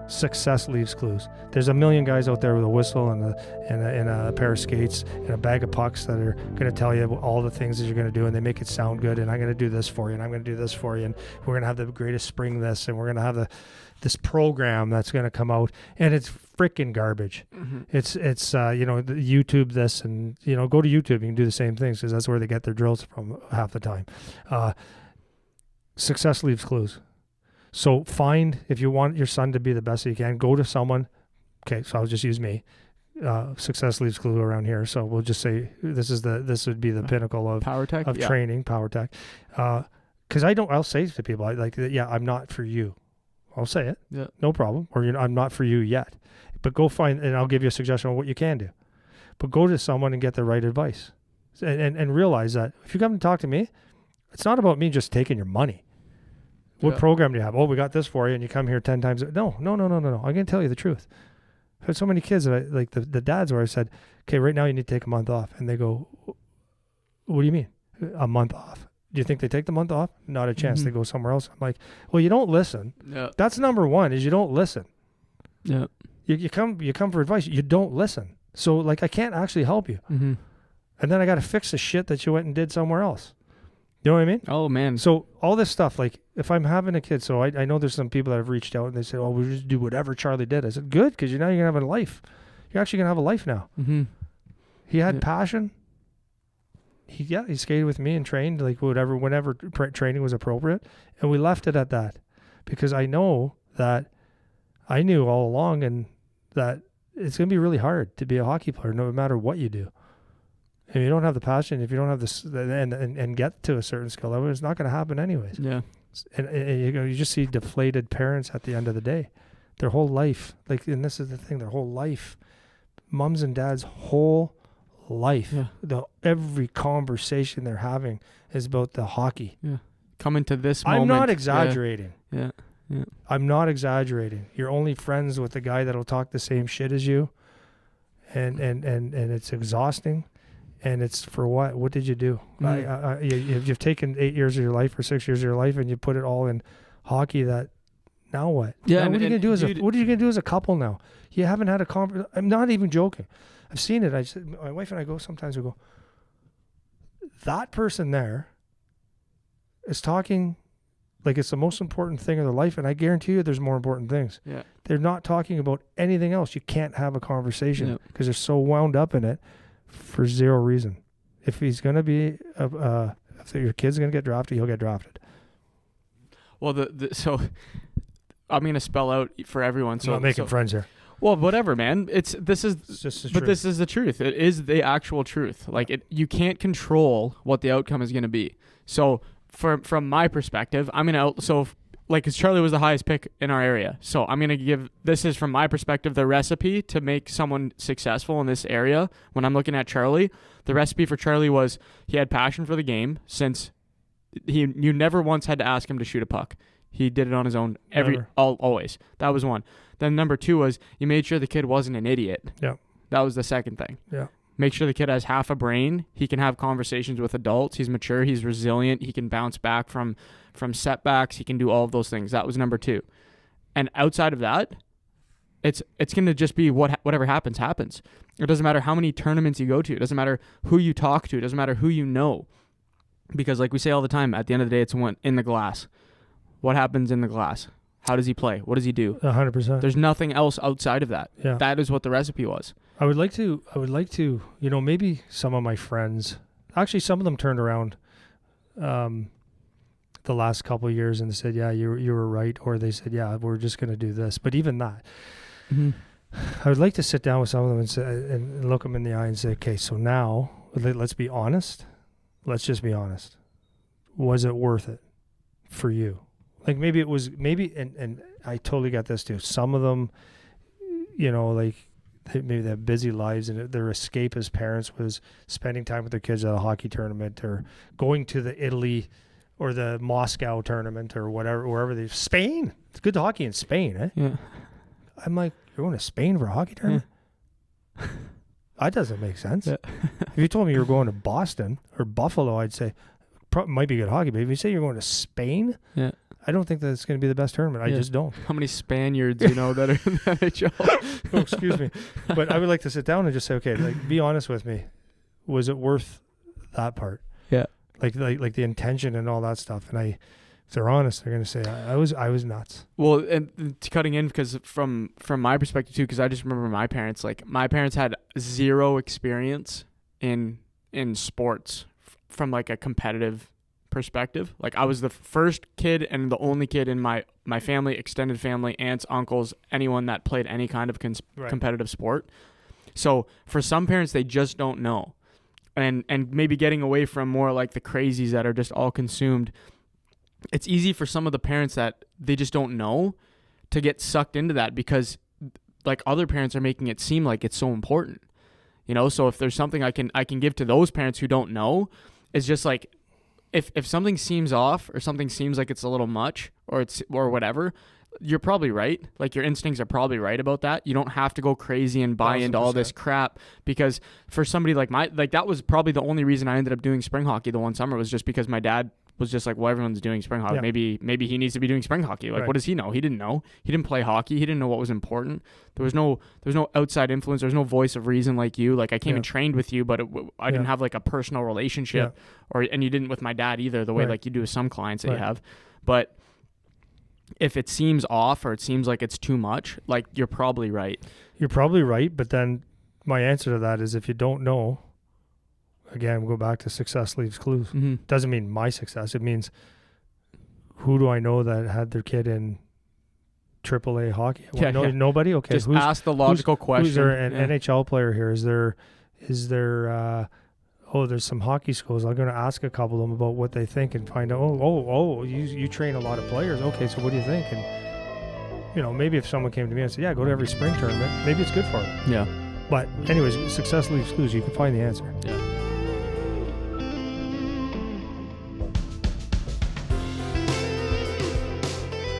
Success leaves clues. There's a million guys out there with a whistle and a pair of skates and a bag of pucks that are going to tell you all the things that you're going to do, and they make it sound good, and I'm going to do this for you, and I'm going to do this for you, and we're going to have the greatest spring this, and we're going to have this program that's going to come out, and it's freaking garbage. Mm-hmm. It's the YouTube this, and go to YouTube, you can do the same things, because that's where they get their drills from half the time. Success leaves clues. So find, if you want your son to be the best that you can, go to someone. Okay, so I'll just use me. Success leaves clue around here. So we'll just say this would be the pinnacle of PowerTech training, PowerTech. Because I'll say to people, I'm not for you. I'll say it, no problem. Or I'm not for you yet. But go find, and I'll give you a suggestion on what you can do. But go to someone and get the right advice, and realize that if you come and talk to me, it's not about me just taking your money. What program do you have? Oh, we got this for you, and you come here 10 times. No. I'm going to tell you the truth. I've had so many kids that the dads where I said, okay, right now you need to take a month off. And they go, what do you mean? A month off? Do you think they take the month off? Not a chance. Mm-hmm. They go somewhere else. I'm like, well, you don't listen. Yeah. That's number one, is you don't listen. Yeah. You come for advice. You don't listen. So I can't actually help you. Mm-hmm. And then I got to fix the shit that you went and did somewhere else. You know what I mean? Oh, man. So all this stuff, if I'm having a kid, so I know there's some people that have reached out and they say, oh, we'll just do whatever Charlie did. I said, good, because now you're going to have a life. You're actually going to have a life now. Mm-hmm. He had passion. He skated with me and trained whenever training was appropriate. And we left it at that, because I knew all along and that it's going to be really hard to be a hockey player no matter what you do. If you don't have the passion, if you don't have this and get to a certain skill level, it's not going to happen anyways. Yeah. And you just see deflated parents at the end of the day. Their whole life, and this is the thing, their whole life, moms and dads' whole life, every conversation they're having is about the hockey. Yeah. Coming to this moment. I'm not exaggerating. Yeah. I'm not exaggerating. You're only friends with the guy that'll talk the same shit as you, and it's exhausting. And it's for what? What did you do? You've taken 8 years of your life or 6 years of your life, and you put it all in hockey. Now what? Yeah. Now what are you gonna do as a couple now? You haven't had a conversation. I'm not even joking. I've seen it. My wife and I go sometimes. We go. That person there is talking like it's the most important thing of their life, and I guarantee you, there's more important things. Yeah. They're not talking about anything else. You can't have a conversation because they're so wound up in it. For zero reason. If he's going to be, if your kid's going to get drafted, he'll get drafted. Well, so I'm going to spell out for everyone. So I'm not making friends here. Well, whatever, man. This is the truth. It is the actual truth. You can't control what the outcome is going to be. So from my perspective, I'm going to because Charlie was the highest pick in our area. So I'm going to give, this is from my perspective, the recipe to make someone successful in this area. When I'm looking at Charlie, the recipe for Charlie was he had passion for the game since you never once had to ask him to shoot a puck. He did it on his own always. That was one. Then number two was you made sure the kid wasn't an idiot. Yeah. That was the second thing. Yeah. Make sure the kid has half a brain. He can have conversations with adults. He's mature. He's resilient. He can bounce back from setbacks. He can do all of those things. That was number two. And outside of that, it's going to just be whatever happens. It doesn't matter how many tournaments you go to. It doesn't matter who you talk to. It doesn't matter who you know. Because like we say all the time, at the end of the day, it's in the glass. What happens in the glass? How does he play? What does he do? 100%. There's nothing else outside of that. Yeah. That is what the recipe was. I would like to, maybe some of my friends, actually some of them turned around the last couple of years and said, yeah, you were right. Or they said, yeah, we're just going to do this. But even that, I would like to sit down with some of them and look them in the eye and say, okay, so now let's be honest. Let's just be honest. Was it worth it for you? Maybe it was, and I totally got this too. Some of them, maybe they have busy lives and their escape as parents was spending time with their kids at a hockey tournament or going to the Italy or the Moscow tournament or whatever, wherever Spain. It's good hockey in Spain, eh? Yeah. I'm like, you're going to Spain for a hockey tournament? Yeah. That doesn't make sense. Yeah. If you told me you were going to Boston or Buffalo, I'd say might be good hockey. But if you say you're going to Spain, I don't think that it's going to be the best tournament. I just don't. How many Spaniards that are in the NHL? Oh, excuse me. But I would like to sit down and just say, okay, like, be honest with me. Was it worth that part? Yeah. Like the intention and all that stuff. And if they're honest, they're going to say I was nuts. Well, and cutting in, because from my perspective too, because I just remember my parents. Like, my parents had zero experience in sports from like a competitive perspective. Like, I was the first kid and the only kid in my family, extended family, aunts, uncles, anyone that played any kind of competitive sport. So for some parents, they just don't know, and maybe getting away from more like the crazies that are just all consumed. It's easy for some of the parents that they just don't know to get sucked into that, because like other parents are making it seem like it's so important, So if there's something I can give to those parents who don't know, it's just like, if something seems off or something seems like it's a little much or whatever, you're probably right. Like, your instincts are probably right about that. You don't have to go crazy and buy 1,000%. Into all this crap, because for somebody like that was probably the only reason I ended up doing spring hockey the one summer, was just because my dad was just like, well, everyone's doing spring hockey. Yeah. Maybe he needs to be doing spring hockey. Like, right. What does he know? He didn't know. He didn't play hockey. He didn't know what was important. There was no outside influence. There was no voice of reason like you. Like, I came and trained with you, but I didn't have like a personal relationship, and you didn't with my dad either, the way like you do with some clients that you have. But if it seems off or it seems like it's too much, like, you're probably right. You're probably right. But then my answer to that is, if you don't know, again, we'll go back to success leaves clues. Mm-hmm. Doesn't mean my success. It means, who do I know that had their kid in AAA hockey? Nobody? Okay. Just ask the logical question. Who's there an NHL player here? Is there there's some hockey schools. I'm going to ask a couple of them about what they think and find out, you train a lot of players. Okay, so what do you think? And, maybe if someone came to me and said, yeah, go to every spring tournament, maybe it's good for them. Yeah. But anyways, success leaves clues. You can find the answer. Yeah.